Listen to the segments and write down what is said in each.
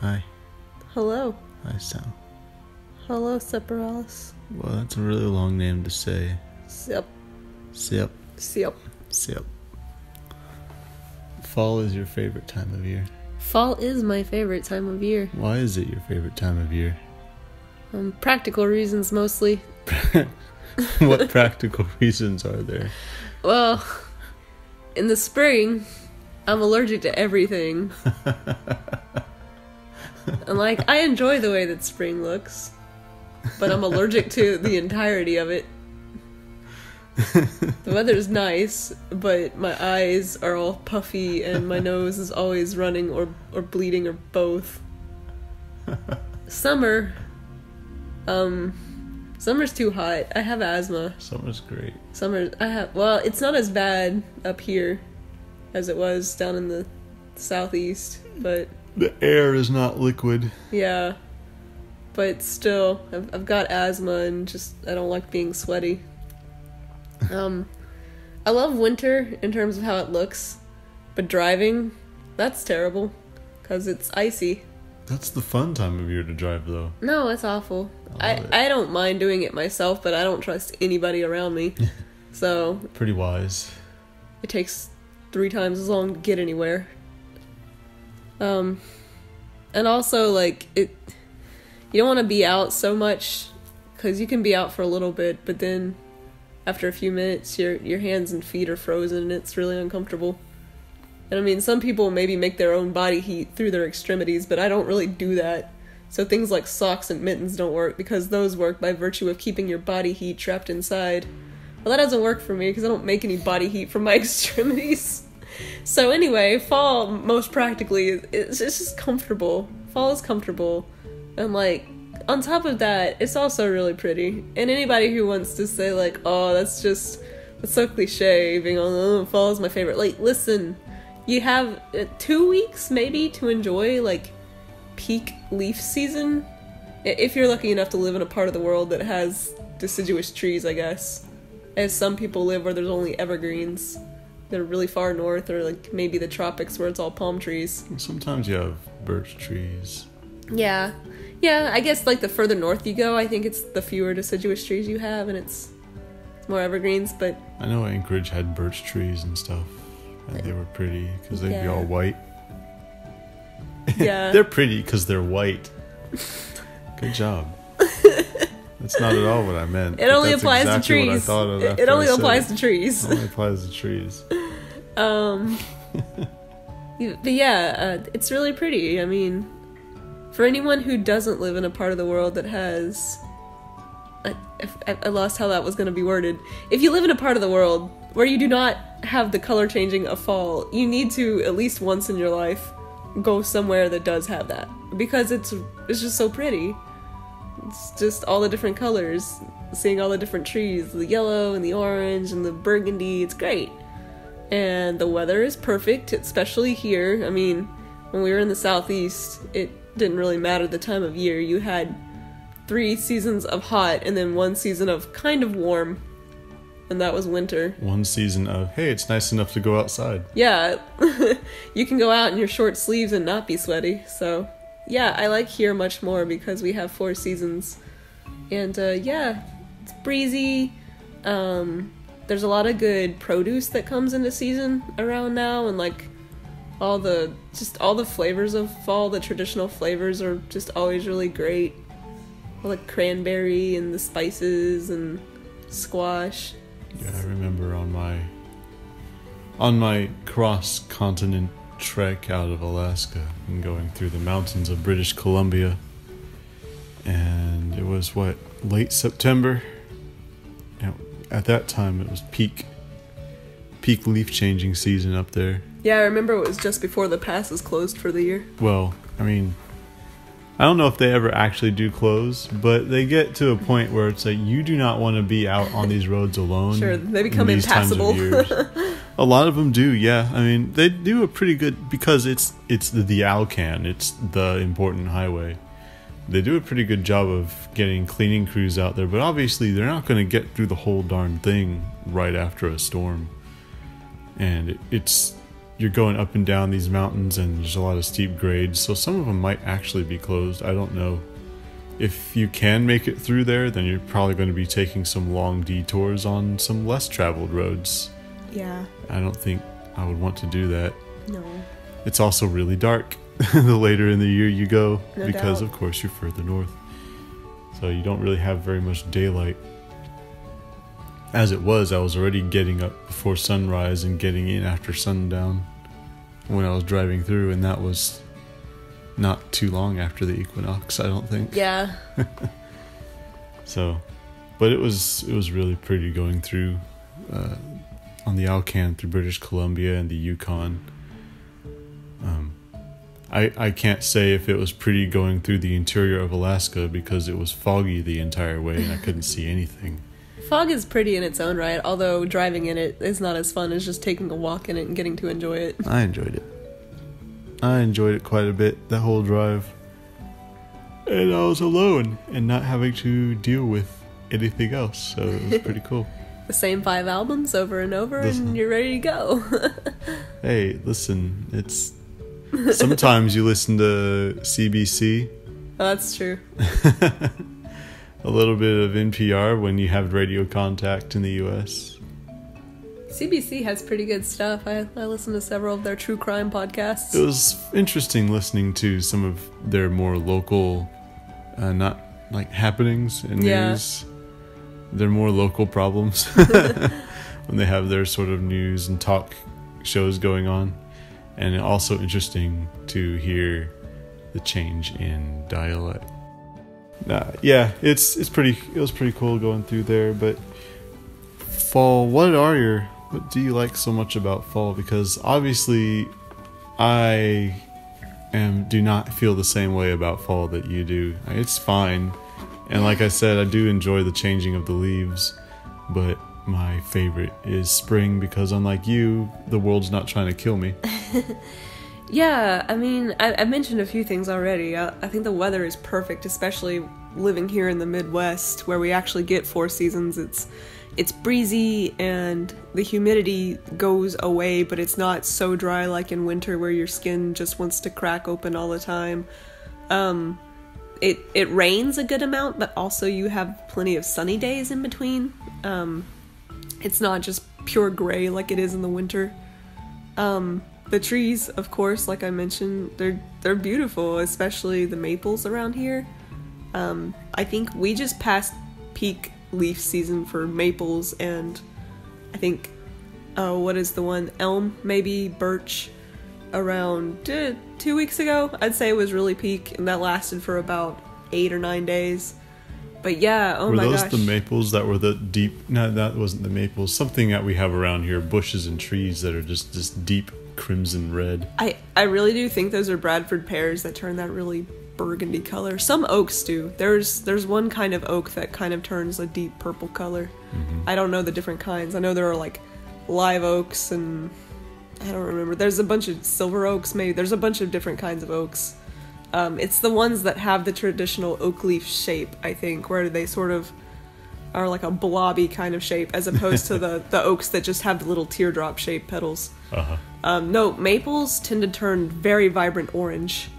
Hi. Hello. Hi, Sal. Hello, Sep Sal. Well, that's a really long name to say. Sep. Sep. Sep. Sep. Fall is your favorite time of year. Fall is my favorite time of year. Why is it your favorite time of year? Practical reasons mostly. What practical reasons are there? Well, in the spring, I'm allergic to everything. And I enjoy the way that spring looks, but I'm allergic to the entirety of it. The weather's nice, but my eyes are all puffy and my nose is always running or bleeding or both. Summer's too hot. I have asthma. Summer's great. It's not as bad up here as it was down in the southeast, but The air is not liquid. yeah. But still, I've got asthma and I don't like being sweaty. I love winter in terms of how it looks, but driving, that's terrible, because it's icy. That's the fun time of year to drive, though. No, it's awful. I I don't mind doing it myself, but I don't trust anybody around me. So Pretty wise. it takes 3 times as long to get anywhere. And also, you don't want to be out so much, because you can be out for a little bit, but then after a few minutes, your hands and feet are frozen, and it's really uncomfortable. And I mean, some people maybe make their own body heat through their extremities, but I don't really do that. So things like socks and mittens don't work, because those work by virtue of keeping your body heat trapped inside. Well, that doesn't work for me, because I don't make any body heat from my extremities. So anyway, fall, most practically, it's just comfortable. Fall is comfortable. And on top of that, it's also really pretty. And anybody who wants to say oh, that's so cliche, being fall is my favorite. Listen, you have 2 weeks maybe to enjoy peak leaf season. If you're lucky enough to live in a part of the world that has deciduous trees, I guess. As some people live where there's only evergreens. They're really far north, or maybe the tropics where it's all palm trees. Sometimes you have birch trees. Yeah, I guess the further north you go, I think it's the fewer deciduous trees you have, and it's more evergreens, but... I know Anchorage had birch trees and stuff, and they were pretty, because they'd be Yeah. all white. Yeah. They're pretty because they're white. Good job. That's not at all what I meant. It only That's applies exactly to trees. What I thought of after It only I said applies it. to trees. It only applies to trees. But yeah, it's really pretty. I mean, for anyone who doesn't live in a part of the world that has... I lost how that was going to be worded. If you live in a part of the world where you do not have the color changing of fall, you need to, at least once in your life, go somewhere that does have that. Because it's just so pretty. It's just all the different colors, seeing all the different trees, the yellow and the orange and the burgundy, it's great. And the weather is perfect, especially here. I mean, when we were in the southeast, it didn't really matter the time of year. You had 3 seasons of hot and then 1 season of kind of warm, and that was winter. 1 season of, hey, it's nice enough to go outside. Yeah, you can go out in your short sleeves and not be sweaty, so... Yeah, I like here much more because we have 4 seasons. And, yeah, it's breezy. There's a lot of good produce that comes into season around now, and, all the flavors of fall, the traditional flavors are just always really great. All the cranberry and the spices and squash. Yeah, I remember on my cross-continent trek out of Alaska and going through the mountains of British Columbia, and it was late September. At that time it was peak leaf changing season up there. Yeah, I remember it was just before the passes closed for the year. Well, I mean, I don't know if they ever actually do close, but they get to a point where it's you do not want to be out on these roads alone. Sure, they become impassable. A lot of them do, yeah. I mean, they do a pretty good, because it's the Alcan, it's the important highway. They do a pretty good job of getting cleaning crews out there, but obviously they're not going to get through the whole darn thing right after a storm. And it's you're going up and down these mountains, and there's a lot of steep grades, so some of them might actually be closed. I don't know. If you can make it through there, then you're probably going to be taking some long detours on some less traveled roads. Yeah. I don't think I would want to do that. No. It's also really dark the later in the year you go, No because doubt. of course you're further north. So you don't really have very much daylight. As it was, I was already getting up before sunrise and getting in after sundown when I was driving through, and that was not too long after the equinox, I don't think. Yeah. So, but it was really pretty going through on the Alcan through British Columbia and the Yukon. I can't say if it was pretty going through the interior of Alaska because it was foggy the entire way and I couldn't see anything. Fog is pretty in its own right, although driving in it is not as fun as just taking a walk in it and getting to enjoy it. I enjoyed it. I enjoyed it quite a bit, that whole drive. And I was alone and not having to deal with anything else, so it was pretty cool. The same 5 albums over and over, and you're ready to go. Hey, listen, it's... Sometimes you listen to CBC. Oh, that's true. A little bit of NPR when you have radio contact in the U.S. CBC has pretty good stuff. I listen to several of their true crime podcasts. It was interesting listening to some of their more local, not like happenings and news. Their more local problems when they have their sort of news and talk shows going on. And also interesting to hear the change in dialect. Yeah, it was pretty cool going through there. But fall, what do you like so much about fall? Because obviously I do not feel the same way about fall that you do. It's fine, and like I said, I do enjoy the changing of the leaves, but my favorite is spring because unlike you, the world's not trying to kill me. Yeah, I mean, I mentioned a few things already. I think the weather is perfect, especially living here in the Midwest, where we actually get 4 seasons. It's breezy and the humidity goes away, but it's not so dry like in winter where your skin just wants to crack open all the time. It rains a good amount, but also you have plenty of sunny days in between. It's not just pure gray like it is in the winter. The trees, of course, like I mentioned, they're beautiful, especially the maples around here. I think we just passed peak leaf season for maples, and I think, what is the one? Elm, maybe birch, around 2 weeks ago. I'd say it was really peak, and that lasted for about 8 or 9 days. But yeah, oh my gosh. Were those the maples that were the deep... No, that wasn't the maples. Something that we have around here, bushes and trees that are just this deep crimson red. I really do think those are Bradford pears that turn that really burgundy color. Some oaks do. There's one kind of oak that kind of turns a deep purple color. Mm-hmm. I don't know the different kinds. I know there are like live oaks and... I don't remember. There's a bunch of silver oaks, maybe. There's a bunch of different kinds of oaks. It's the ones that have the traditional oak leaf shape, I think, where they sort of are like a blobby kind of shape, as opposed to the oaks that just have the little teardrop shaped petals. Uh-huh. No, maples tend to turn very vibrant orange.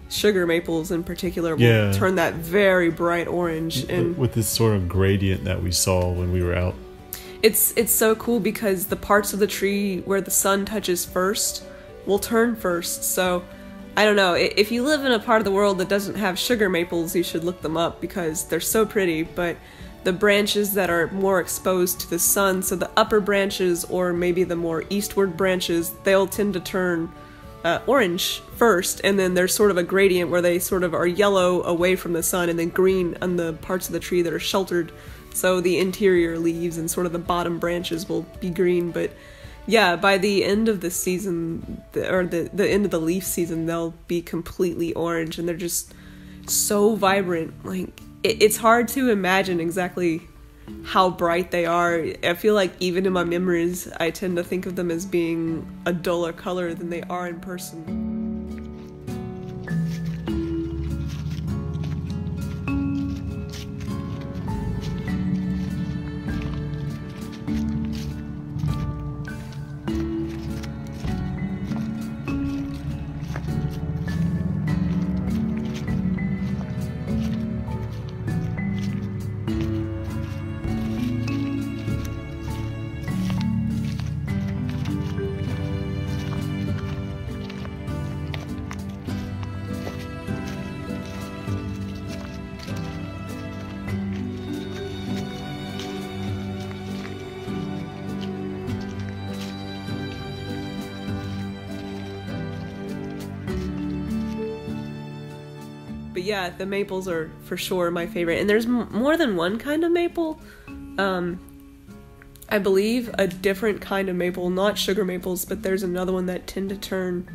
Sugar maples in particular will turn that very bright orange. And with this sort of gradient that we saw when we were out. It's so cool because the parts of the tree where the sun touches first will turn first. So, I don't know, if you live in a part of the world that doesn't have sugar maples, you should look them up because they're so pretty. But the branches that are more exposed to the sun, so the upper branches or maybe the more eastward branches, they'll tend to turn orange first, and then there's sort of a gradient where they sort of are yellow away from the sun and then green on the parts of the tree that are sheltered. So the interior leaves and sort of the bottom branches will be green. But yeah, by the end of the season, or the end of the leaf season, they'll be completely orange, and they're just so vibrant. Like, it's hard to imagine exactly how bright they are. I feel like even in my memories, I tend to think of them as being a duller color than they are in person. Yeah, the maples are for sure my favorite. And there's more than one kind of maple. I believe a different kind of maple, not sugar maples, but there's another one that tend to turn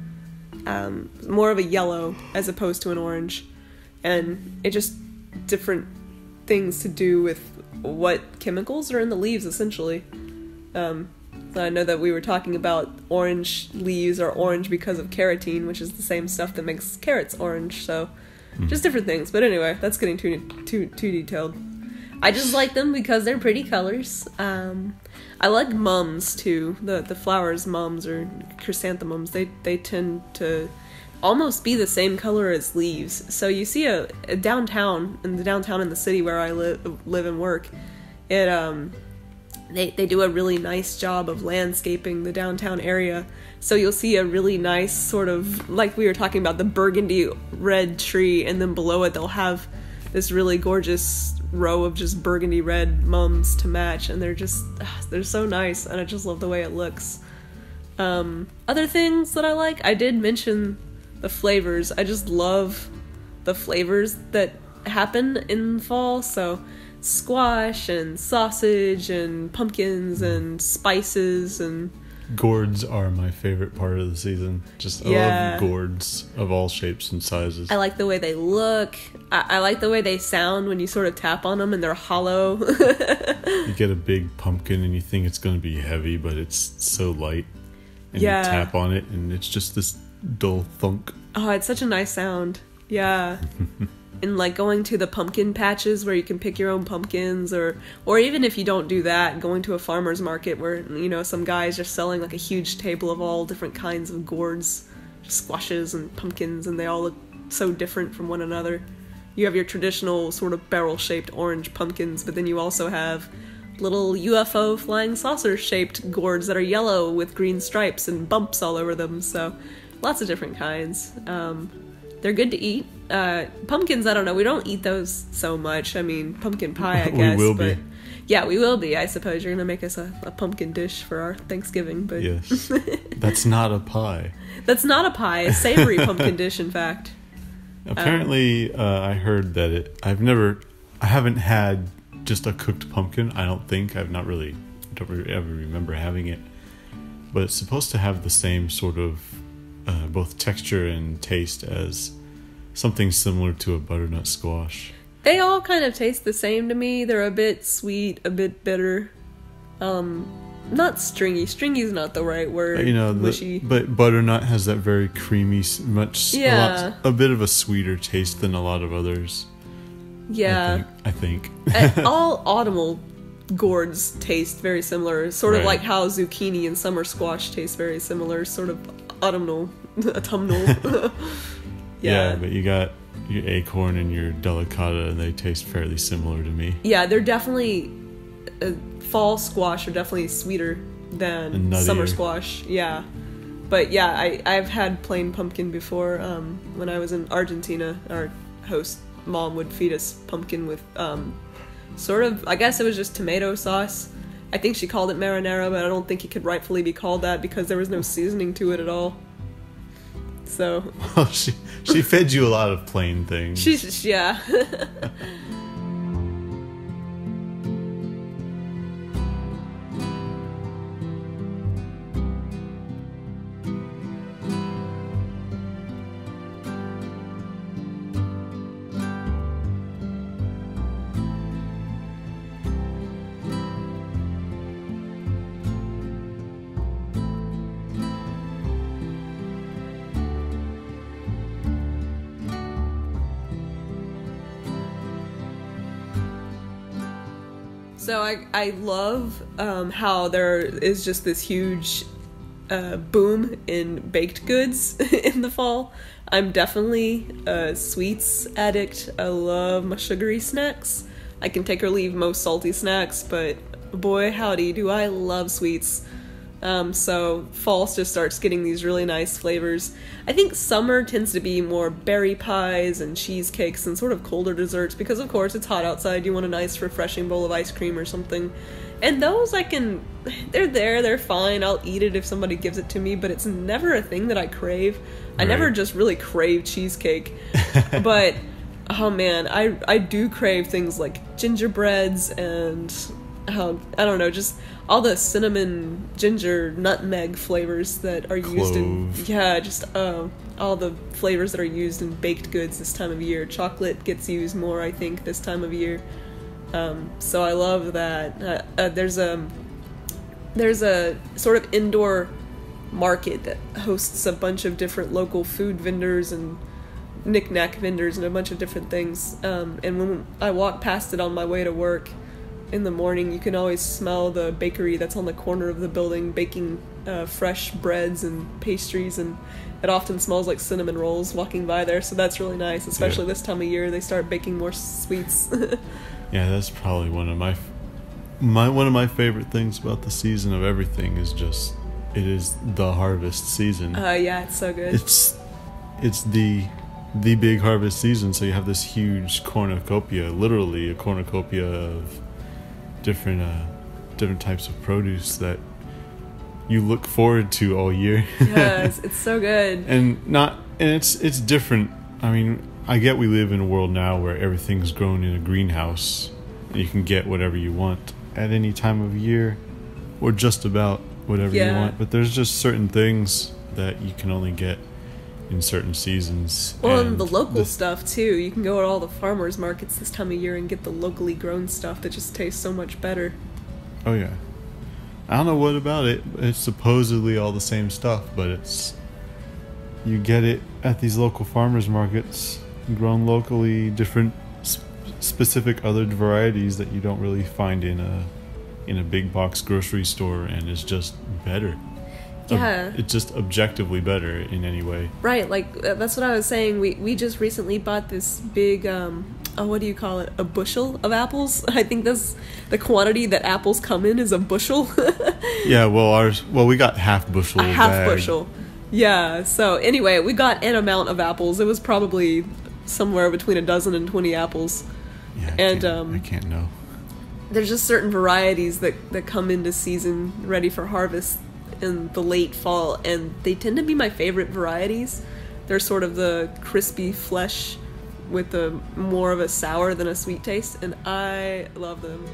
more of a yellow as opposed to an orange. And it just different things to do with what chemicals are in the leaves, essentially. So I know that we were talking about orange leaves are orange because of carotene, which is the same stuff that makes carrots orange, so just different things. But anyway, that's getting too detailed. I just like them because they're pretty colors. I like mums too. The flowers, mums or chrysanthemums, they tend to almost be the same color as leaves. So you see a downtown in the city where I live and work. They do a really nice job of landscaping the downtown area. So you'll see a really nice sort of, like we were talking about, the burgundy red tree, and then below it they'll have this really gorgeous row of just burgundy red mums to match, and they're so nice, and I just love the way it looks. Other things that I like, I did mention the flavors. I just love the flavors that happen in fall, so squash and sausage and pumpkins and spices and... Gourds are my favorite part of the season. I love gourds of all shapes and sizes. I like the way they look. I like the way they sound when you sort of tap on them and they're hollow. You get a big pumpkin and you think it's going to be heavy, but it's so light. And you tap on it and it's just this dull thunk. Oh, it's such a nice sound. Yeah. And like going to the pumpkin patches where you can pick your own pumpkins, or even if you don't do that, going to a farmer's market where, you know, some guy's just selling like a huge table of all different kinds of gourds, squashes and pumpkins, and they all look so different from one another. You have your traditional sort of barrel-shaped orange pumpkins, but then you also have little UFO flying saucer-shaped gourds that are yellow with green stripes and bumps all over them, so lots of different kinds. They're good to eat. Pumpkins, I don't know. We don't eat those so much. I mean, pumpkin pie, I guess. We will be. Yeah, we will be. I suppose you're going to make us a pumpkin dish for our Thanksgiving. But yes. That's not a pie. That's not a pie. A savory pumpkin dish, in fact. Apparently, I heard that I haven't had just a cooked pumpkin. I don't think. Don't ever remember having it. But it's supposed to have the same sort of both texture and taste as something similar to a butternut squash. They all kind of taste the same to me. They're a bit sweet, a bit bitter. Not stringy. Stringy is not the right word. Mushy. But butternut has that very creamy, a bit of a sweeter taste than a lot of others. Yeah. I think. All autumnal gourds taste very similar. Sort of like how zucchini and summer squash taste very similar. Sort of autumnal. Yeah, but you got your acorn and your delicata, and they taste fairly similar to me. Yeah, they're definitely... fall squash are definitely sweeter than summer squash. Yeah. But yeah, I've had plain pumpkin before. When I was in Argentina, our host mom would feed us pumpkin with sort of, I guess it was just tomato sauce. I think she called it marinara, but I don't think it could rightfully be called that because there was no seasoning to it at all. So... Well, she fed you a lot of plain things. Yeah. So I love how there is just this huge boom in baked goods in the fall. I'm definitely a sweets addict. I love my sugary snacks. I can take or leave most salty snacks, but boy howdy do I love sweets. So fall just starts getting these really nice flavors. I think summer tends to be more berry pies and cheesecakes and sort of colder desserts because of course it's hot outside. You want a nice refreshing bowl of ice cream or something. And those they're fine. I'll eat it if somebody gives it to me, but it's never a thing that I crave. I never just really crave cheesecake. But Oh man, I do crave things like gingerbreads and I don't know, just all the cinnamon, ginger, nutmeg flavors that are used in all the flavors that are used in baked goods this time of year. Chocolate gets used more, I think, this time of year. So I love that. There's a sort of indoor market that hosts a bunch of different local food vendors and knick-knack vendors and a bunch of different things. And when I walk past it on my way to work in the morning, you can always smell the bakery that's on the corner of the building baking fresh breads and pastries, and it often smells like cinnamon rolls walking by there, so that's really nice, especially this time of year. They start baking more sweets. Yeah, that's probably one of my favorite things about the season of everything is just it is the harvest season. Yeah, it's so good. It's the big harvest season, so you have this huge cornucopia, literally a cornucopia of different types of produce that you look forward to all year. Yes, it's so good. And it's different. I mean, I get we live in a world now where everything's grown in a greenhouse and you can get whatever you want at any time of year, or just about whatever you want, but there's just certain things that you can only get in certain seasons. Well, and the local stuff too. You can go to all the farmers markets this time of year and get the locally grown stuff that just tastes so much better. Oh yeah. I don't know what about it. It's supposedly all the same stuff, but you get it at these local farmers markets, grown locally, different specific other varieties that you don't really find in a big box grocery store, and it's just better. Yeah. It's just objectively better in any way. Right, like, that's what I was saying. We just recently bought this big, what do you call it? A bushel of apples? I think that's the quantity that apples come in is a bushel. Yeah, well, we got half bushel. A half bushel. Yeah, so anyway, we got an amount of apples. It was probably somewhere between a dozen and 20 apples. Yeah, I can't know. There's just certain varieties that come into season ready for harvest in the late fall, and they tend to be my favorite varieties. They're sort of the crispy flesh with more of a sour than a sweet taste, and I love them.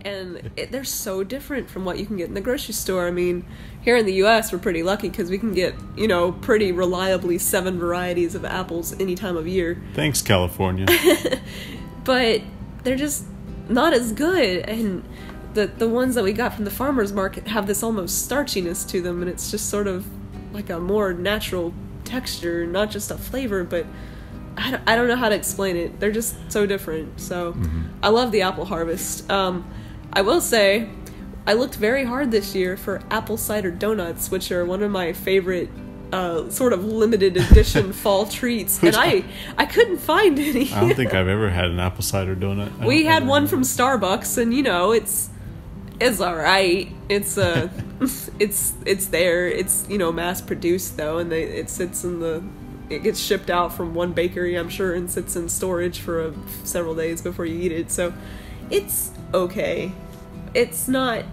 And they're so different from what you can get in the grocery store. I mean, here in the U.S., we're pretty lucky because we can get, pretty reliably 7 varieties of apples any time of year. Thanks, California. But they're just not as good. And the ones that we got from the farmer's market have this almost starchiness to them, and it's just sort of like a more natural texture, not just a flavor, but I don't know how to explain it. They're just so different. So I love the apple harvest. I will say, I looked very hard this year for apple cider donuts, which are one of my favorite sort of limited edition fall treats, and I couldn't find any. I don't think I've ever had an apple cider donut. We had one from Starbucks, and it's all right. It's it's there. It's mass produced though, and it gets shipped out from one bakery, I'm sure, and sits in storage for several days before you eat it. So it's okay. It's not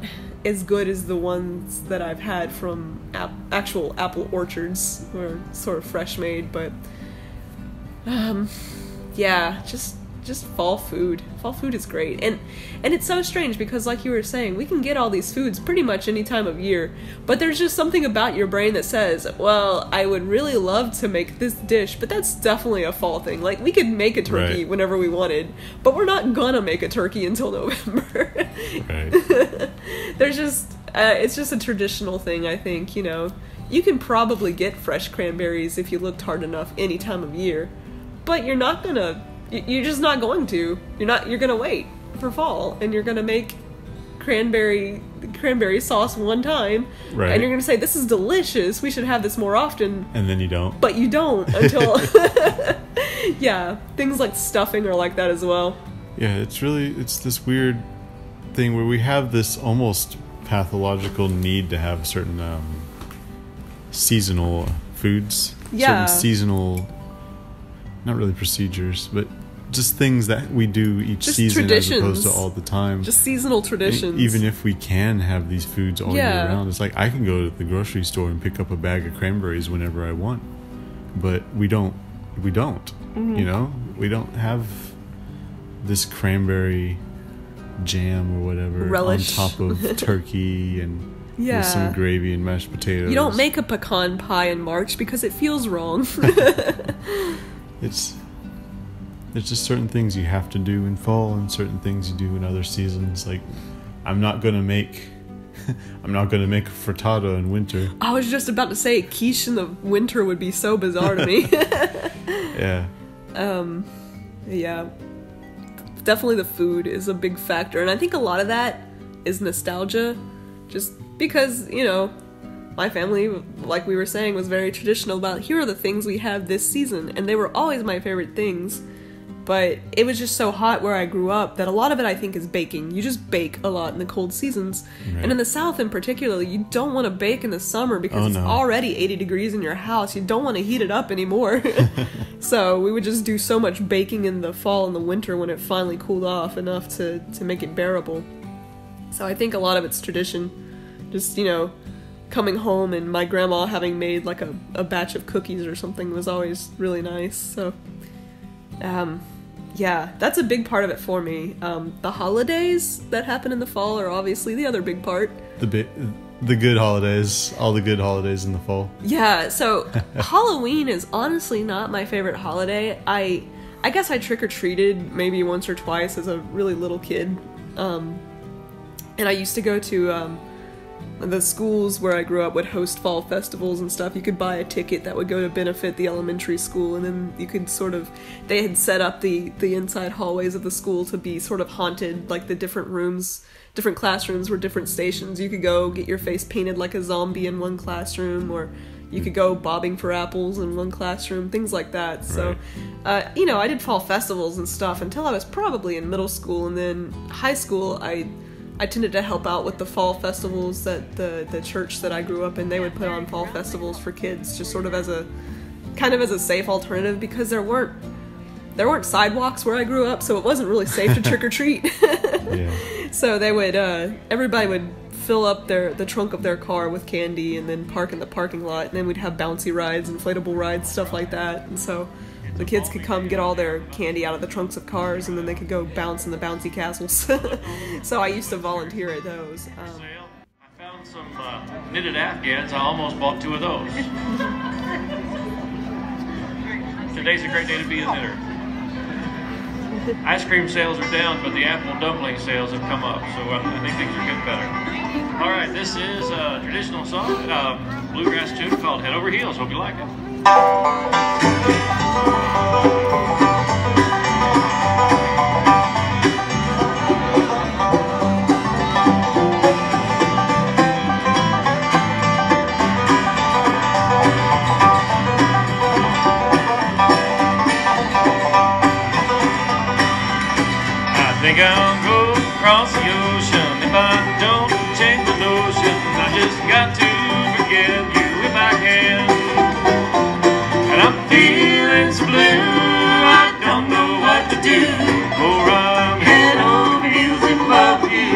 as good as the ones that I've had from actual apple orchards, or sort of fresh made, but yeah, just fall food. Fall food is great. And it's so strange because, like you were saying, we can get all these foods pretty much any time of year, but there's just something about your brain that says, well, I would really love to make this dish, but that's definitely a fall thing. Like, we could make a turkey whenever we wanted, but we're not gonna make a turkey until November. Right. There's just it's just a traditional thing, I think. You can probably get fresh cranberries if you looked hard enough any time of year, but you're just not going to. You're going to wait for fall, and you're going to make cranberry sauce one time, Right. and you're gonna say, this is delicious, we should have this more often. And then you don't. But you don't until... Yeah, things like stuffing are like that as well. Yeah, it's this weird thing where we have this almost pathological need to have certain seasonal foods. Yeah. Certain seasonal, not really procedures, but just things that we do each Just season traditions. as opposed to all the time. Just seasonal traditions. Even if we can have these foods all Yeah. year round, it's like I can go to the grocery store and pick up a bag of cranberries whenever I want, but we don't. Mm-hmm. You know, we don't have this cranberry jam or whatever Relish. on top of turkey and Yeah. with some gravy and mashed potatoes. You don't make a pecan pie in March because it feels wrong. There's just certain things you have to do in fall and certain things you do in other seasons. Like, I'm not gonna make a frittata in winter. I was just about to say quiche in the winter would be so bizarre to me. Yeah. Yeah. Definitely the food is a big factor, and I think a lot of that is nostalgia, just because, you know, my family, like we were saying, was very traditional about, here are the things we have this season, and they were always my favorite things. But it was just so hot where I grew up that a lot of it, I think, is baking. You just bake a lot in the cold seasons. Right. And in the South in particular, you don't want to bake in the summer because it's already 80 degrees in your house. You don't want to heat it up anymore. So we would just do so much baking in the fall and the winter when it finally cooled off enough to make it bearable. So I think a lot of it's tradition. Just, you know, coming home and my grandma having made like a batch of cookies or something was always really nice. So... yeah, that's a big part of it for me. The holidays that happen in the fall are obviously the other big part. The good holidays, all the good holidays in the fall. Yeah, so Halloween is honestly not my favorite holiday. I guess I trick-or-treated maybe once or twice as a really little kid. And I used to go to the schools where I grew up would host fall festivals and stuff. You could buy a ticket that would go to benefit the elementary school, and then you could they had set up the inside hallways of the school to be sort of haunted, like the different rooms, different classrooms were different stations. You could go get your face painted like a zombie in one classroom, or you could go bobbing for apples in one classroom, things like that. So, you know, I did fall festivals and stuff until I was probably in middle school, and then high school I tended to help out with the fall festivals that the church that I grew up in, they would put on fall festivals for kids, just sort of as a safe alternative, because there weren't sidewalks where I grew up, so it wasn't really safe to trick or treat. Yeah. So they would everybody would fill up the trunk of their car with candy and then park in the parking lot, and then we'd have bouncy rides, inflatable rides, stuff like that. And so the kids could come get all their candy out of the trunks of cars, and then they could go bounce in the bouncy castles. So I used to volunteer at those. I found some knitted Afghans. I almost bought 2 of those. Today's a great day to be a knitter. Ice cream sales are down, but the apple dumpling sales have come up, so I think things are getting better. All right, this is a traditional song, bluegrass tune called Head Over Heels. Hope you like it. I think I'll go across the ocean if I don't change the notion. I just got to forget you if I can. And I'm feeling so blue, I don't know what to do, for I'm head over heels in love with you.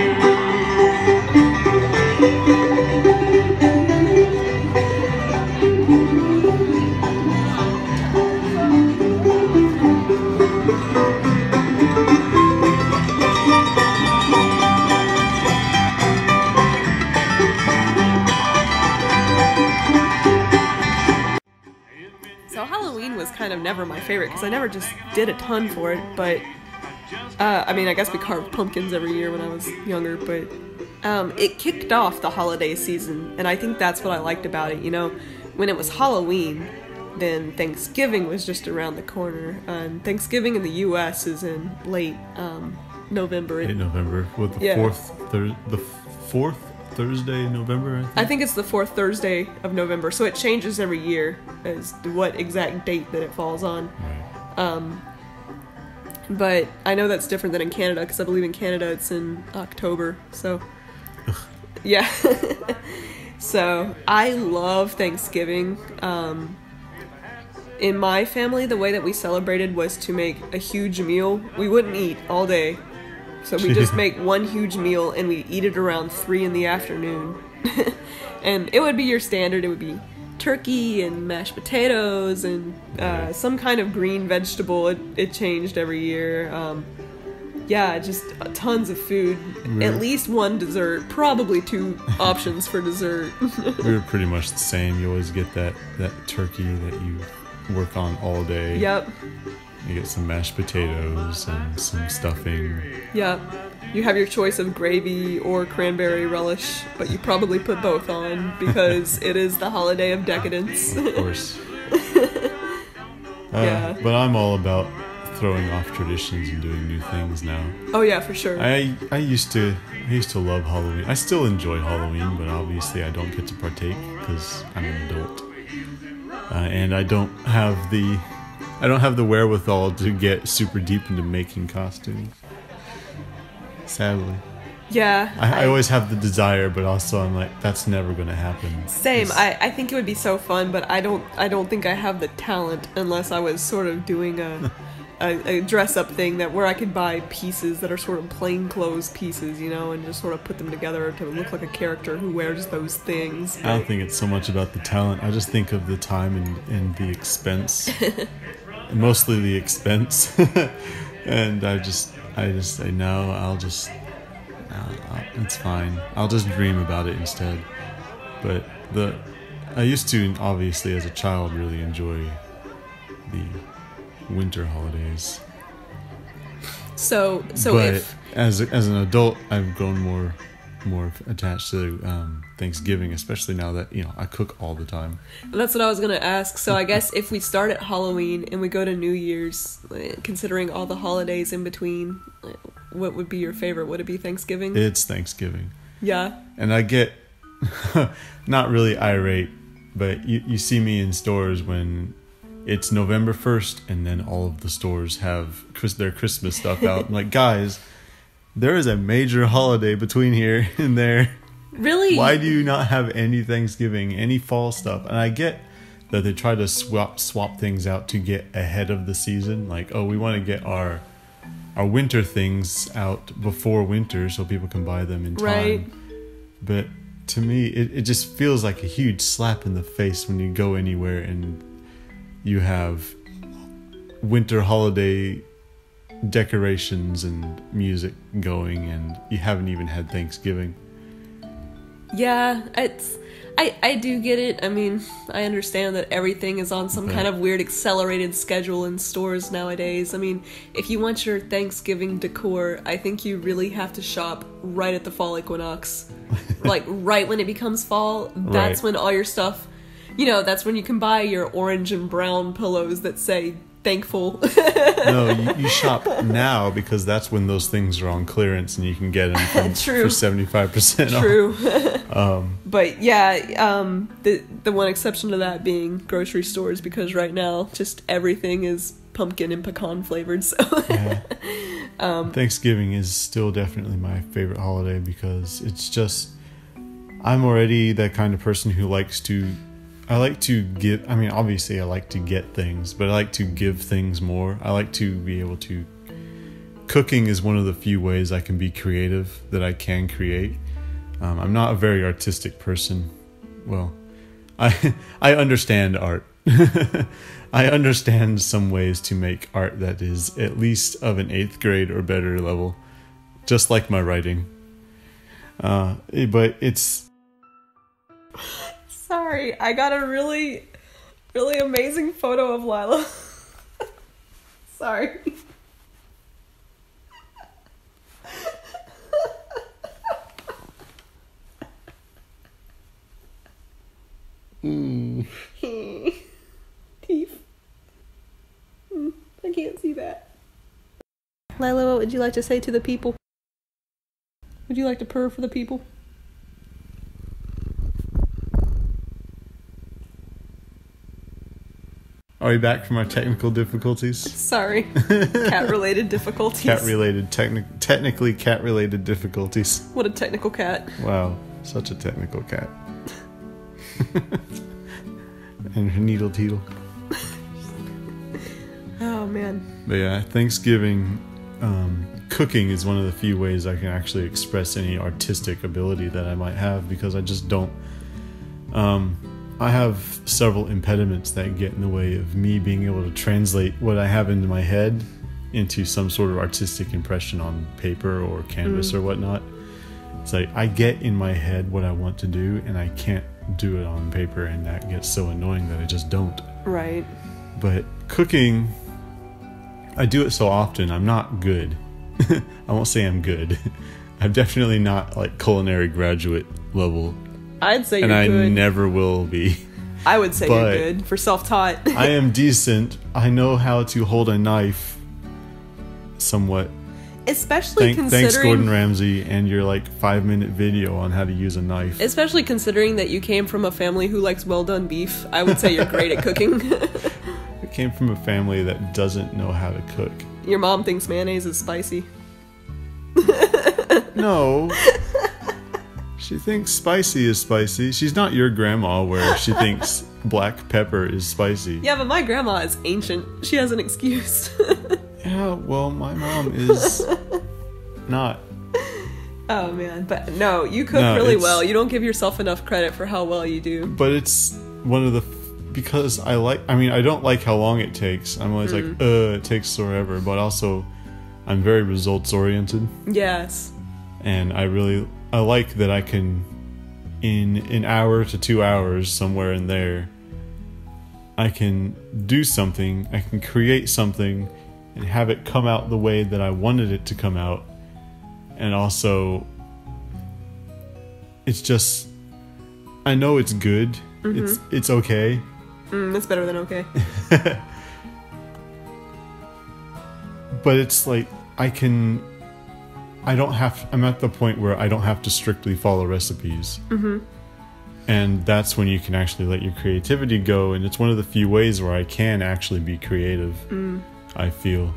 So Halloween was kind of never my favorite because I never just did a ton for it, but I mean, I guess we carved pumpkins every year when I was younger, but it kicked off the holiday season, and I think that's what I liked about it. You know, when it was Halloween, then Thanksgiving was just around the corner, and Thanksgiving in the U.S. is in late November. 8 November. With the Yeah. fourth Thursday in November, I think it's the 4th Thursday of November, so it changes every year as to what exact date that it falls on. Right. But I know that's different than in Canada, because I believe in Canada it's in October, so... Yeah. So, I love Thanksgiving. In my family, the way that we celebrated was to make a huge meal. We wouldn't eat all day. So we just make one huge meal, and we eat it around 3 in the afternoon. And it would be your standard. It would be turkey and mashed potatoes and some kind of green vegetable. It changed every year. Yeah, just tons of food. At least one dessert, probably 2 options for dessert. We were pretty much the same. You always get that turkey that you work on all day. Yep. You get some mashed potatoes and some stuffing. Yep. You have your choice of gravy or cranberry relish, but you probably put both on because it is the holiday of decadence. Of course. Yeah. But I'm all about throwing off traditions and doing new things now. Oh yeah, for sure. I used to love Halloween. I still enjoy Halloween, but obviously I don't get to partake because I'm an adult, and I don't have the wherewithal to get super deep into making costumes. Sadly. Yeah. I always have the desire, but also I'm like, that's never going to happen. Same. I think it would be so fun, but I don't think I have the talent unless I was sort of doing a dress up thing where I could buy pieces that are sort of plain clothes pieces, and just sort of put them together to look like a character who wears those things. I don't think it's so much about the talent. I just think of the time and the expense. Mostly the expense. And I say no, it's fine. I'll just dream about it instead. But I used to, obviously, as a child, really enjoy the winter holidays. So but if as an adult, I've grown more attached to Thanksgiving, especially now that I cook all the time. That's what I was gonna ask. So I guess if we start at Halloween and we go to New Year's, considering all the holidays in between, what would be your favorite? Would it be Thanksgiving? It's Thanksgiving. Yeah. And I get not really irate, but you see me in stores when it's November 1st and then all of the stores have their Christmas stuff out. I'm like, guys, there is a major holiday between here and there. Really? Why do you not have any Thanksgiving, any fall stuff? And I get that they try to swap things out to get ahead of the season. Like, we want to get our winter things out before winter so people can buy them in time. Right. But to me, it just feels like a huge slap in the face when you go anywhere and you have winter holiday decorations and music going and you haven't even had Thanksgiving. Yeah, I do get it. I mean, I understand that everything is on some kind of weird accelerated schedule in stores nowadays. I mean, if you want your Thanksgiving decor, I think you really have to shop right at the fall equinox. Like, right when it becomes fall, that's when all your stuff, that's when you can buy your orange and brown pillows that say thankful. No, you shop now because that's when those things are on clearance and you can get them for 75% off. True. But yeah, the one exception to that being grocery stores, because right now just everything is pumpkin and pecan flavored. So yeah. Thanksgiving is still definitely my favorite holiday because it's just, I'm already that kind of person who I like to give, obviously I like to get things, but I like to give things more. I like to be able to, cooking is one of the few ways I can be creative, that I can create. I'm not a very artistic person. Well, I understand art. I understand some ways to make art that is at least of an 8th grade or better level, just like my writing. But it's... Sorry, I got a really, really amazing photo of Lila. Sorry. Teeth. I can't see that. Lila, what would you like to say to the people? Would you like to purr for the people? Are we back from our technical difficulties? Sorry. Cat-related difficulties. Technically cat-related difficulties. What a technical cat. Wow, such a technical cat. And her needle teedle. Oh, man. But yeah, Thanksgiving, cooking is one of the few ways I can actually express any artistic ability that I might have, because I just don't... I have several impediments that get in the way of me being able to translate what I have into my head into some sort of artistic impression on paper or canvas or whatnot. It's like I get in my head what I want to do, and I can't do it on paper, and that gets so annoying that I just don't. Right. But cooking, I do it so often, I'm not good. I won't say I'm good. I'm definitely not like culinary graduate level. I'd say you're and good. I never will be. I would say But you're good for self-taught. I am decent. I know how to hold a knife somewhat. Especially considering... Thanks, Gordon Ramsay, and your like 5-minute video on how to use a knife. Especially considering that you came from a family who likes well-done beef. I would say you're great at cooking. I came from a family that doesn't know how to cook. Your mom thinks mayonnaise is spicy. No. She thinks spicy is spicy. She's not your grandma where she thinks black pepper is spicy. Yeah, but my grandma is ancient. She has an excuse. Yeah, well, my mom is not. Oh, man. But no, you cook really well. You don't give yourself enough credit for how well you do. But it's one of the... Because I don't like how long it takes. I'm always like, it takes forever. But also, I'm very results oriented. Yes. And I like that I can, in an hour to 2 hours, somewhere in there, I can do something, I can create something, and have it come out the way that I wanted it to come out. And also, it's just, I know it's good. It's okay. It's better than okay. But it's like, I'm at the point where I don't have to strictly follow recipes. And that's when you can actually let your creativity go, and it's one of the few ways where I can actually be creative, I feel.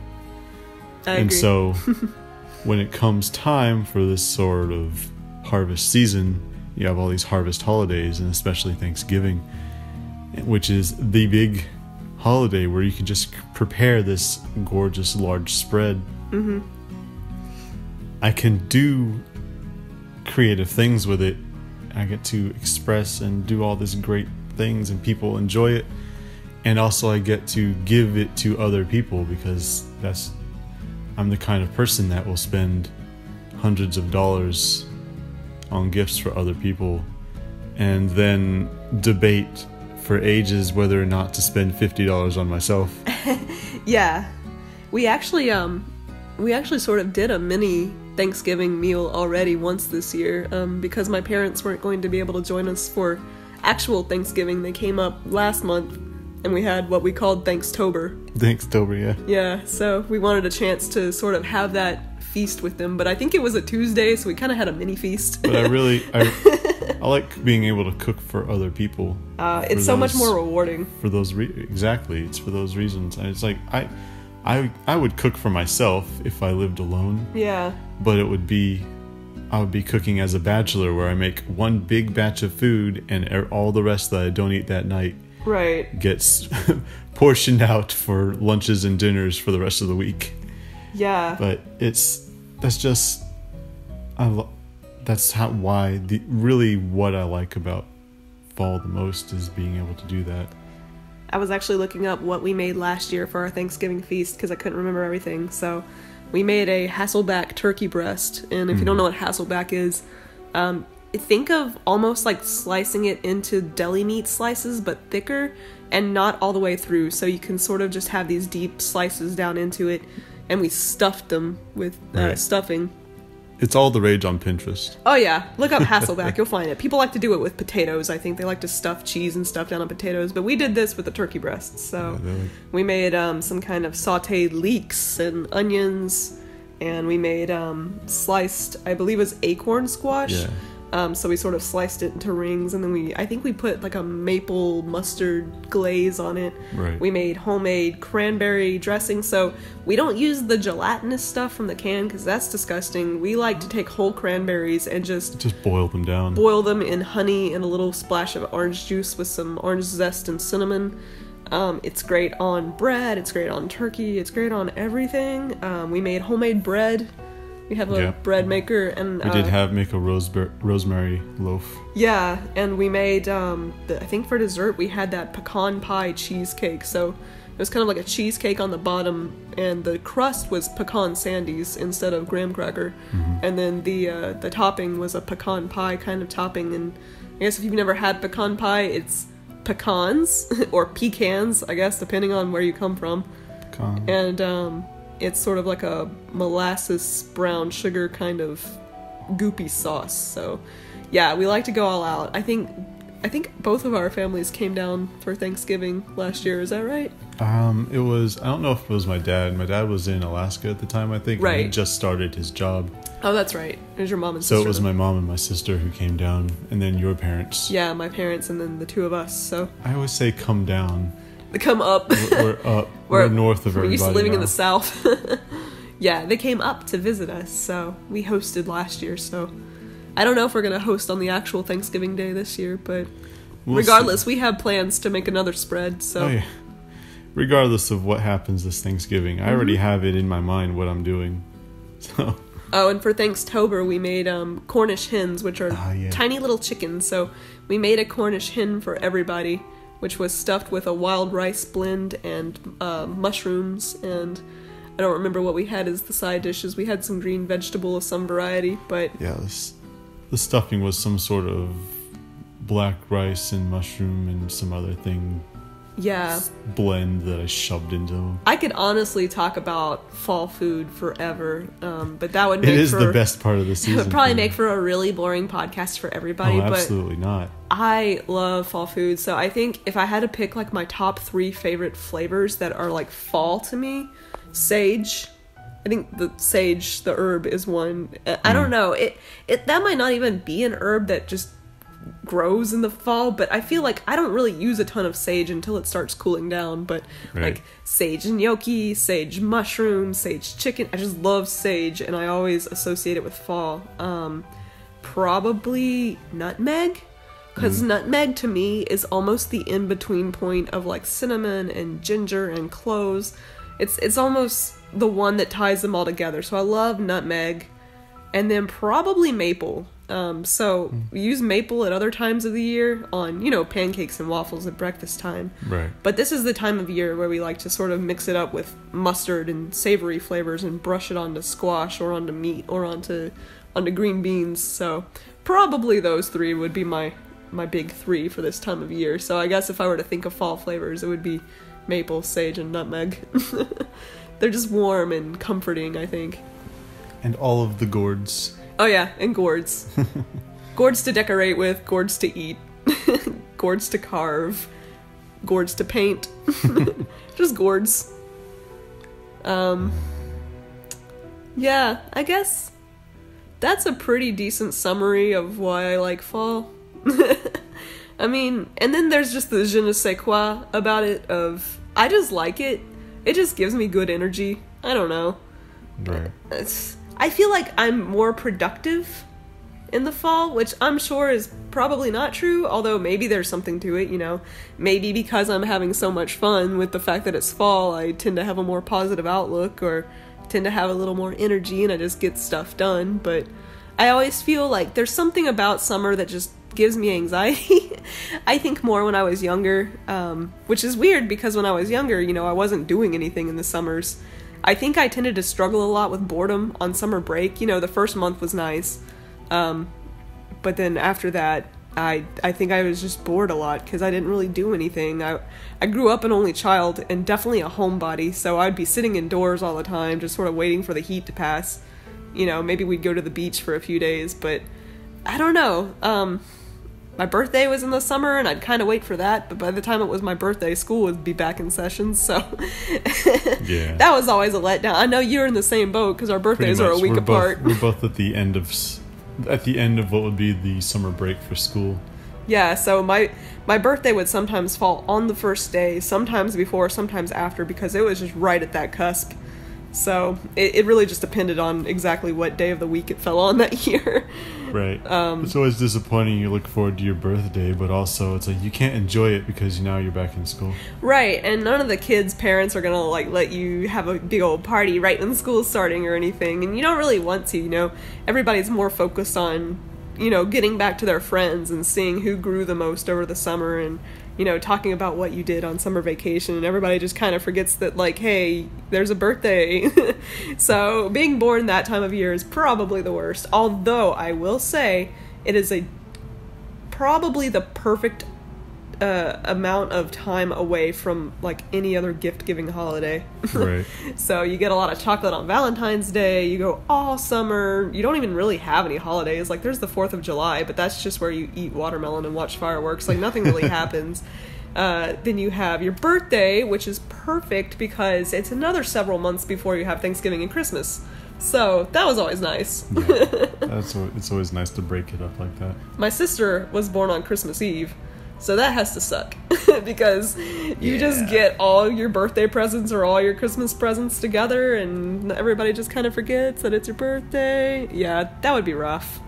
I agree. So when it comes time for this sort of harvest season, you have all these harvest holidays, and especially Thanksgiving, which is the big holiday where you can just prepare this gorgeous large spread. I can do creative things with it. I get to express and do all these great things, and people enjoy it. And also I get to give it to other people, because I'm the kind of person that will spend hundreds of dollars on gifts for other people, and then debate for ages whether or not to spend $50 on myself. Yeah. We actually sort of did a mini Thanksgiving meal already once this year, because my parents weren't going to be able to join us for actual Thanksgiving. They came up last month, and we had what we called Thankstober. Thankstober, yeah. Yeah, so we wanted a chance to sort of have that feast with them, but I think it was a Tuesday, so we kind of had a mini feast. But I like being able to cook for other people. It's so much more rewarding. For those exactly, it's for those reasons. And it's like I would cook for myself if I lived alone. Yeah. But I would be cooking as a bachelor, where I make one big batch of food, and all the rest that I don't eat that night gets portioned out for lunches and dinners for the rest of the week. Yeah. But really what I like about fall the most is being able to do that. I was actually looking up what we made last year for our Thanksgiving feast, because I couldn't remember everything. So we made a Hasselback turkey breast, and if you don't know what Hasselback is, think of almost like slicing it into deli meat slices, but thicker and not all the way through, so you can sort of just have these deep slices down into it, and we stuffed them with stuffing. It's all the rage on Pinterest. Oh yeah, look up Hasselback, you'll find it. People like to do it with potatoes, I think. They like to stuff cheese and stuff down on potatoes, but we did this with the turkey breasts. So we made some kind of sauteed leeks and onions and we made sliced, I believe it was acorn squash. Yeah. So we sort of sliced it into rings, and then I think we put like a maple mustard glaze on it. Right. We made homemade cranberry dressing, so we don't use the gelatinous stuff from the can because that's disgusting. We like to take whole cranberries and just boil them down. Boil them in honey and a little splash of orange juice with some orange zest and cinnamon. It's great on bread, it's great on turkey, it's great on everything. We made homemade bread. We have a bread maker, and we did make a rosemary loaf. Yeah, and we made I think for dessert we had that pecan pie cheesecake. So it was kind of like a cheesecake on the bottom, and the crust was pecan sandies instead of graham cracker, and then the topping was a pecan pie kind of topping. And I guess if you've never had pecan pie, it's pecans or pecans, I guess, depending on where you come from. Pecan. And it's sort of like a molasses brown sugar kind of goopy sauce. So yeah, we like to go all out. I think both of our families came down for Thanksgiving last year. Is that right? It was, I don't know if it was my dad. My dad was in Alaska at the time, I think. Right. And he just started his job. Oh, that's right. It was your mom and sister. So it was my mom and my sister who came down, and then your parents. Yeah, my parents, and then the two of us. So I always say come down. They come up. We're up. We're north of everybody. We're used to living now. in the south. Yeah, they came up to visit us, so we hosted last year. So I don't know if we're going to host on the actual Thanksgiving Day this year, but regardless, we have plans to make another spread. So. Oh, yeah. Regardless of what happens this Thanksgiving, I already have it in my mind what I'm doing. So. Oh, and for Thankstober, we made Cornish hens, which are tiny little chickens. So we made a Cornish hen for everybody, which was stuffed with a wild rice blend and mushrooms, and I don't remember what we had as the side dishes. We had some green vegetable of some variety, but... Yeah, the stuffing was some sort of black rice and mushroom and some other thing. Yeah. Blend that I shoved into them. I could honestly talk about fall food forever, but that would make It is the best part of the season. It would probably make for a really boring podcast for everybody. Oh, absolutely not. I love fall food, so I think if I had to pick like my top 3 favorite flavors that are like fall to me, sage. I think the sage, the herb, is one. I don't know. It that might not even be an herb that just grows in the fall, but I feel like I don't really use a ton of sage until it starts cooling down. But like sage gnocchi, sage mushroom, sage chicken, I just love sage, and I always associate it with fall. Probably nutmeg, because nutmeg to me is almost the in-between point of like cinnamon and ginger and cloves. It's almost the one that ties them all together. So I love nutmeg, and then probably maple. So we use maple at other times of the year on, pancakes and waffles at breakfast time. Right. But this is the time of year where we like to sort of mix it up with mustard and savory flavors and brush it onto squash or onto meat or onto green beans. So probably those 3 would be my big 3 for this time of year. So I guess if I were to think of fall flavors, it would be maple, sage, and nutmeg. They're just warm and comforting, I think. And all of the gourds. Oh yeah, and gourds. Gourds to decorate with, gourds to eat, gourds to carve, gourds to paint. Just gourds. Yeah, I guess that's a pretty decent summary of why I like fall. I mean, and then there's just the je ne sais quoi about it of, I just like it. It just gives me good energy. I don't know. Right. I feel like I'm more productive in the fall, which I'm sure is probably not true, although maybe there's something to it, Maybe because I'm having so much fun with the fact that it's fall, I tend to have a more positive outlook or tend to have a little more energy and I just get stuff done. But I always feel like there's something about summer that just gives me anxiety. I think more when I was younger, which is weird because when I was younger, I wasn't doing anything in the summers. I think I tended to struggle a lot with boredom on summer break. The first month was nice. But then after that, I think I was just bored a lot because I didn't really do anything. I grew up an only child and definitely a homebody, so I'd be sitting indoors all the time, just sort of waiting for the heat to pass. Maybe we'd go to the beach for a few days, but I don't know. my birthday was in the summer, and I'd kind of wait for that, but by the time it was my birthday, school would be back in session, so Yeah. that was always a letdown. I know you're in the same boat, because our birthdays are a week apart. We're both at the end of what would be the summer break for school. Yeah, so my birthday would sometimes fall on the first day, sometimes before, sometimes after, because it was just right at that cusp. So it really just depended on exactly what day of the week it fell on that year. Right. It's always disappointing. You look forward to your birthday, but also it's like you can't enjoy it because now you're back in school. Right, and none of the kids' parents are gonna like let you have a big old party right when school's starting or anything, and you don't really want to. You know, everybody's more focused on, you know, getting back to their friends and seeing who grew the most over the summer, and, you know, talking about what you did on summer vacation, and everybody just kind of forgets that, like, hey, there's a birthday. So being born that time of year is probably the worst, although I will say it is probably the perfect amount of time away from, like, any other gift-giving holiday. Right. So you get a lot of chocolate on Valentine's Day, you go all summer, you don't even really have any holidays. Like, there's the 4th of July, but that's just where you eat watermelon and watch fireworks. Like, nothing really happens. Then you have your birthday, which is perfect because it's another several months before you have Thanksgiving and Christmas. So that was always nice. Yeah. It's always nice to break it up like that. My sister was born on Christmas Eve, so that has to suck because you just get all your birthday presents or all your Christmas presents together and everybody just kind of forgets that it's your birthday. Yeah, that would be rough.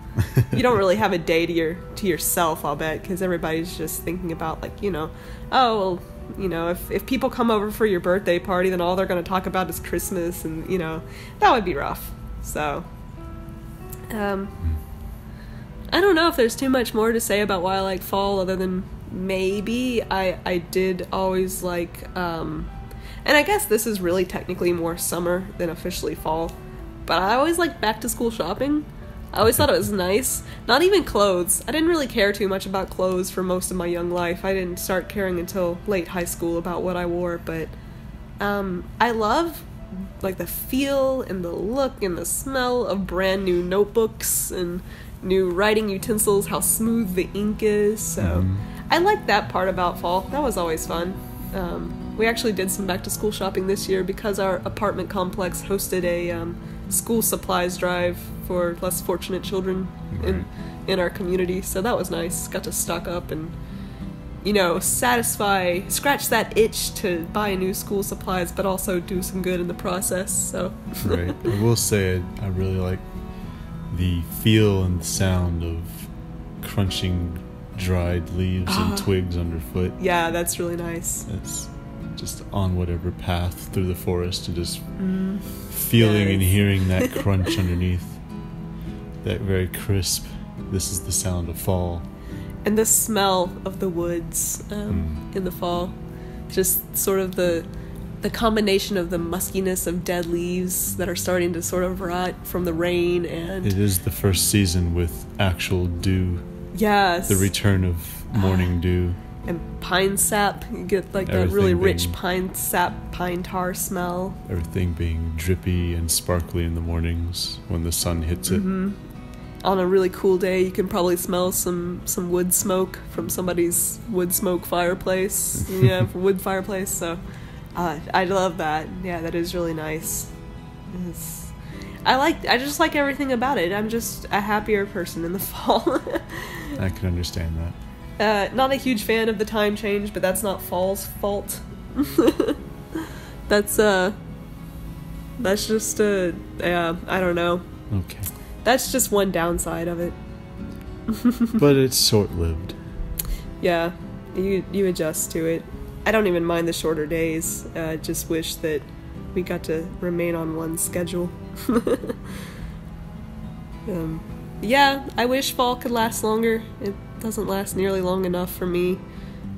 You don't really have a day to yourself, I'll bet, because everybody's just thinking about, like, you know, oh, well, you know, if people come over for your birthday party, then all they're going to talk about is Christmas, and, you know, that would be rough. So, I don't know if there's too much more to say about why I like fall, other than maybe I did always like, and I guess this is really technically more summer than officially fall, but I always liked back to school shopping. I always thought it was nice. Not even clothes. I didn't really care too much about clothes for most of my young life. I didn't start caring until late high school about what I wore, but I love, like, the feel and the look and the smell of brand new notebooks and new writing utensils, how smooth the ink is. So I like that part about fall. That was always fun. We actually did some back to school shopping this year because our apartment complex hosted a school supplies drive for less fortunate children in our community. So that was nice. Got to stock up and, you know, scratch that itch to buy new school supplies, but also do some good in the process. So Right. I will say I really like the feel and sound of crunching dried leaves and twigs underfoot. Yeah, that's really nice. It's just on whatever path through the forest and just feeling and hearing that crunch underneath. That very crisp, this is the sound of fall. And the smell of the woods in the fall. Just sort of the combination of the muskiness of dead leaves that are starting to sort of rot from the rain, and it is the first season with actual dew. Yes. The return of morning dew. And pine sap. You get like that really rich pine sap, pine tar smell. Everything being drippy and sparkly in the mornings when the sun hits it. On a really cool day, you can probably smell some wood smoke from somebody's wood smoke fireplace. Yeah, wood fireplace. So I love that. Yeah, that is really nice. I just like everything about it. I'm just a happier person in the fall. I can understand that. Not a huge fan of the time change, but that's not fall's fault. That's just I don't know. Okay. That's just one downside of it. But it's short-lived. Yeah, you adjust to it. I don't even mind the shorter days. Just wish that we got to remain on one schedule. Yeah, I wish fall could last longer. It doesn't last nearly long enough for me.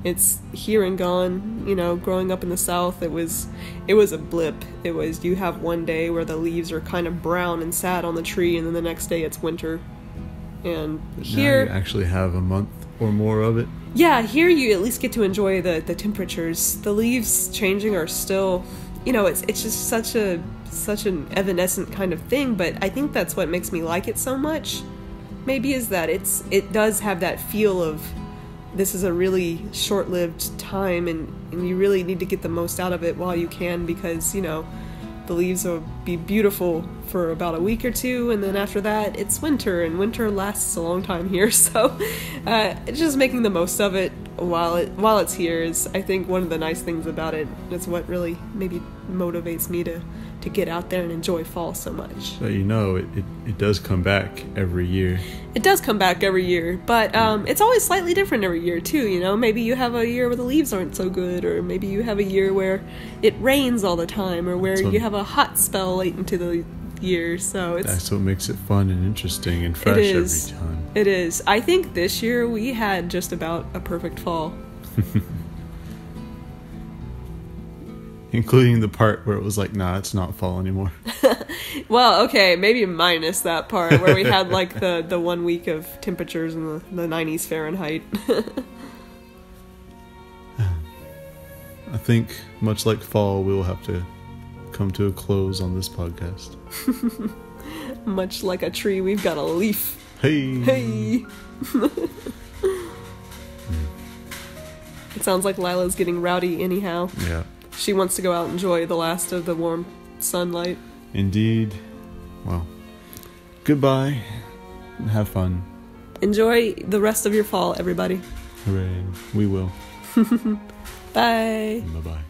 It's here and gone. You know, growing up in the South, it was a blip. It was, you have one day where the leaves are kind of brown and sad on the tree, and then the next day it's winter. And here, now you actually have a month or more of it. Yeah, here you at least get to enjoy the temperatures. The leaves changing are still, you know, it's just such an evanescent kind of thing, but I think that's what makes me like it so much. maybe is that it does have that feel of this is a really short-lived time, and you really need to get the most out of it while you can, because, you know, the leaves will be beautiful for about a week or two, and then after that it's winter, and winter lasts a long time here. So just making the most of it while it's here is, I think, one of the nice things about it. That's what really maybe motivates me to get out there and enjoy fall so much. But you know, it does come back every year. It does come back every year, but it's always slightly different every year too, you know? Maybe you have a year where the leaves aren't so good, or maybe you have a year where it rains all the time, or where you have a hot spell late into the year, so that's what makes it fun and interesting and fresh every time. It is. I think this year we had just about a perfect fall. Including the part where it was like, nah, it's not fall anymore. Well, okay, maybe minus that part where we had like the 1 week of temperatures in the 90s Fahrenheit. I think, much like fall, we will have to come to a close on this podcast. Much like a tree, we've got a leaf. Hey! It sounds like Lila's getting rowdy anyhow. Yeah. She wants to go out and enjoy the last of the warm sunlight. Indeed. Well, goodbye. And have fun. Enjoy the rest of your fall, everybody. Hooray. We will. Bye. Bye-bye.